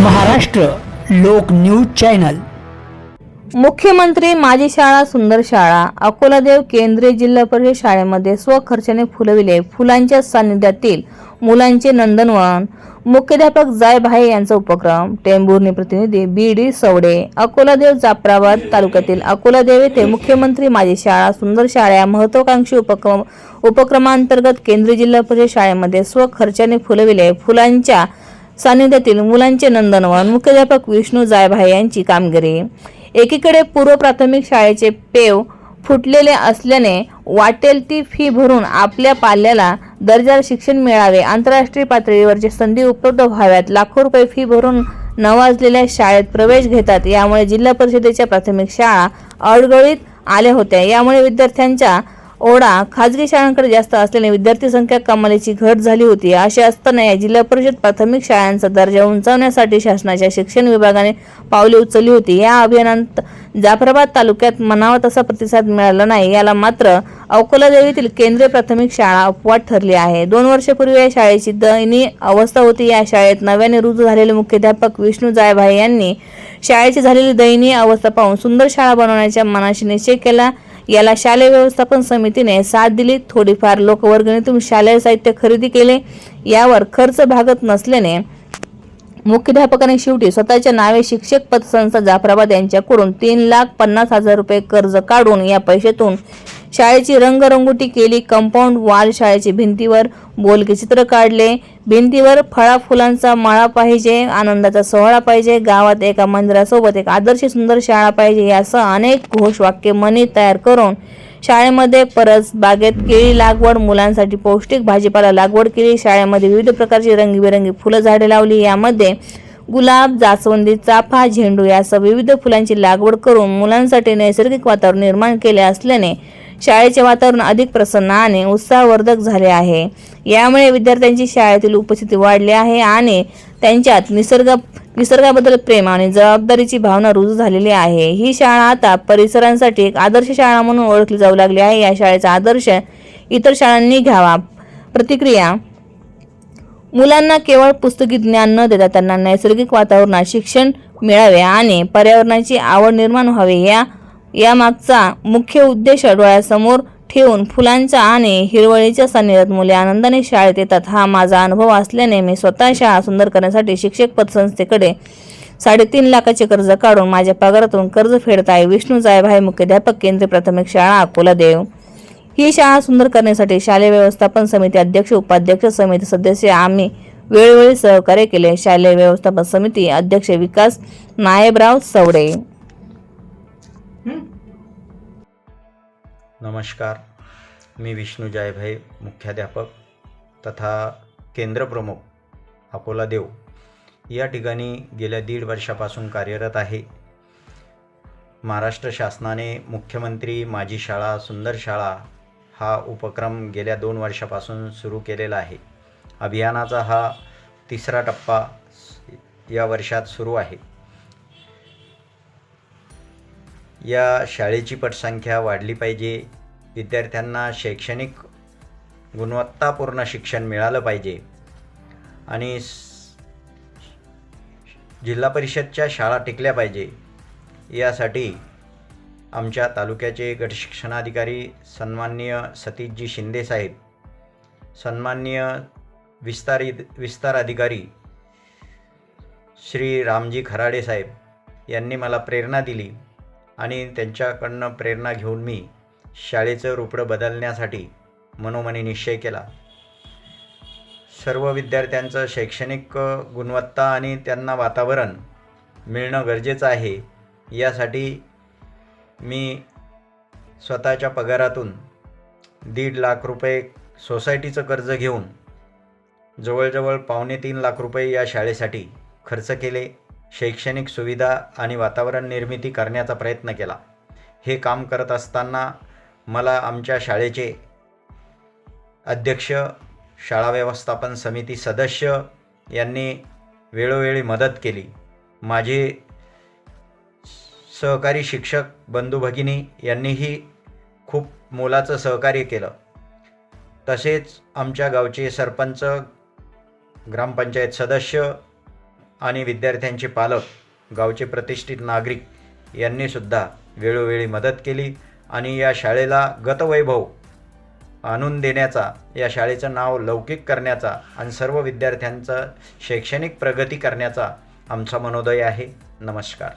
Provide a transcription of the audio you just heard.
महाराष्ट्र लोक news channel. मुख्यमंत्री माझी शाळा सुंदर शाळा अकोलादेव केंद्रीय जिल्हा परिषद शाळेमध्ये स्वखर्चाने फुलविले फुलांच्या सानिध्यातील मुलांचे नंदनवन। मुख्याध्यापक जाय भाई यांचा उपक्रम। टेंभुर्णी प्रतिनिधी बी.डी. सवडे। अकोलादेव जाफराबाद तालुक्यातील अकोलादेव येथे मुख्यमंत्री माझी शाळा सुंदर शाळा या महत्त्वाकांक्षी उपक्रमांतर्गत केंद्रीय जिल्हा परिषद शाळेमध्ये स्वखर्चाने फुलविले फुलांच्या सानिध्यातील मुलांचे नंदनवन। मुख्याध्यापक विष्णू जायभाई यांची कामगिरी। एकीकडे पूर्व प्राथमिक शाळेचे पेव फुटलेले असल्याने वाटेल ती फी भरून आपल्या पाल्याला दर्जादार शिक्षण मिळावे, आंतरराष्ट्रीय पातळीवरची संधी उपलब्ध व्हाव्यात, लाखो रुपये फी भरून नावाजलेल्या शाळेत प्रवेश घेतात। यामुळे जिल्हा परिषदेच्या प्राथमिक शाळा अडगळीत आल्या होत्या। यामुळे विद्यार्थ्यांचा ओढा खाजगी शाळांकडे जास्त असल्याने विद्यार्थी संख्या कमालीची घट झाली होती। असे असताना या जिल्हा परिषद प्राथमिक शाळांचा दर्जा उंचावण्यासाठी शासनाच्या शिक्षण विभागाने पावले उचलली होती। या अभियानात जाफराबाद तालुक्यात म्हणावा तसा प्रतिसाद मिळाला नाही। याला मात्र अकोलादेव येथील केंद्रीय प्राथमिक शाळा अपवाद ठरली आहे। 2 वर्षापूर्वी या शाळेची दयनीय अवस्था होती। या शाळेत नव्याने रुजू झालेले मुख्याध्यापक विष्णू जायभाई यांनी शाळेची झालेली दयनीय अवस्था पाहून सुंदर शाळा बनवण्याच्या मनाशी निश्चय केला। याला शालेय व्यवस्थापन समितीने साथ दिली। थोडीफार लोकवर्गणीतून शालेय साहित्य खरेदी केले। यावर खर्च भागत नसल्याने मुख्याध्यापकाने शेवटी स्वतःच्या नावे शिक्षक पतसंस्था जाफराबाद यांच्याकडून 3,50,000 रुपये कर्ज काढून या पैशातून शाळेची रंगरंगोटी केली। कंपाऊंड वॉल, शाळेची भिंतीवर बोलके चित्र काढले। भिंतीवर फळा फुलांचा माळा पाहिजे, आनंदाचा सोहळा पाहिजे, गावात एका मंदिरासोबत एक आदर्श सुंदर शाळा पाहिजे यासह अनेक घोषवाक्य मनी तयार करून शाळेमध्ये परस बागेत केळी लागवड, मुलांसाठी पौष्टिक भाजीपाला लागवड केली। शाळेमध्ये विविध प्रकारची रंगीबेरंगी फुलं झाडे लावली। यामध्ये गुलाब, जास्वंदी, चाफा, झेंडू यासह विविध फुलांची लागवड करून मुलांसाठी नैसर्गिक वातावरण निर्माण केले असल्याने शाळेचे वातावरण अधिक प्रसन्न आणि उत्साहवर्धक झाले आहे। यामुळे विद्यार्थ्यांची शाळेतील उपस्थिती वाढली आहे आणि त्यांच्यात निसर्गाबद्दल प्रेम आणि जबाबदारीची भावना रुजू झालेली आहे। ही शाळा आता परिसरांसाठी एक आदर्श शाळा म्हणून ओळखली जाऊ लागली आहे। या शाळेचा आदर्श इतर शाळांनी घ्यावा। प्रतिक्रिया: मुलांना केवळ पुस्तकी ज्ञान न देता त्यांना नैसर्गिक वातावरणात शिक्षण मिळावे आणि पर्यावरणाची आवड निर्माण व्हावी या मागचा मुख्य उद्देश डोळ्यासमोर ठेवून फुलांच्या आणि हिरवळीच्या सानिध्यात मुले आनंदाने शाळेत येतात हा माझा अनुभव असल्याने मी स्वतः शाळा सुंदर करण्यासाठी शिक्षक पतसंस्थेकडे 3.5 लाखाचे कर्ज काढून माझ्या पगारातून कर्ज फेडत आहे। विष्णू जायभाई, मुख्याध्यापक, केंद्रीय प्राथमिक शाळा अकोलादेव। ही शाळा सुंदर करण्यासाठी शालेय व्यवस्थापन समिती अध्यक्ष, उपाध्यक्ष, समिती सदस्य आम्ही वेळोवेळी सहकार्य केले। शालेय व्यवस्थापन समिती अध्यक्ष विकास नायबराव सवडे। नमस्कार, मी विष्णू जायभाई, मुख्याध्यापक तथा केंद्र प्रमुख अकोलादेव या ठिकाणी गेल्या 1.5 वर्षापासून कार्यरत आहे। महाराष्ट्र शासनाने मुख्यमंत्री माझी शाळा सुंदर शाळा हा उपक्रम गेल्या 2 वर्षापासून सुरू केलेला आहे। अभियानाचा हा 3रा टप्पा या वर्षात सुरू आहे। या शाळेची पटसंख्या वाढली पाहिजे, विद्यार्थ्यांना शैक्षणिक गुणवत्तापूर्ण शिक्षण मिळालं पाहिजे आणि जिल्हा परिषदच्या शाळा टिकल्या पाहिजे यासाठी आमच्या तालुक्याचे गट शिक्षणाधिकारी सन्माननीय सतीशजी शिंदे साहेब, सन्माननीय विस्तार अधिकारी श्री रामजी खराडे साहेब यांनी मला प्रेरणा दिली आणि त्यांच्याकडनं प्रेरणा घेऊन मी शाळेचं रूपडं बदलण्यासाठी मनोमनी निश्चय केला। सर्व विद्यार्थ्यांचं शैक्षणिक गुणवत्ता आणि त्यांना वातावरण मिळणं गरजेचं आहे। यासाठी मी स्वतःच्या पगारातून 1.5 लाख रुपये सोसायटीचं कर्ज घेऊन जवळजवळ 2.25 लाख रुपये या शाळेसाठी खर्च केले। शैक्षणिक सुविधा आणि वातावरण निर्मिती करण्याचा प्रयत्न केला। हे काम करत असताना मला आमच्या शाळेचे अध्यक्ष, शाळा व्यवस्थापन समिती सदस्य यांनी वेळोवेळी मदत केली। माझे सहकारी शिक्षक बंधू भगिनी यांनीही खूप मोलाचं सहकार्य केलं। तसेच आमच्या गावचे सरपंच, ग्रामपंचायत सदस्य आणि विद्यार्थ्यांचे पालक, गावचे प्रतिष्ठित नागरिक यांनीसुद्धा वेळोवेळी मदत केली आणि या शाळेला गतवैभव आणून देण्याचा, या शाळेचं नाव लौकिक करण्याचा आणि सर्व विद्यार्थ्यांचा शैक्षणिक प्रगती करण्याचा आमचा मनोदय आहे. नमस्कार.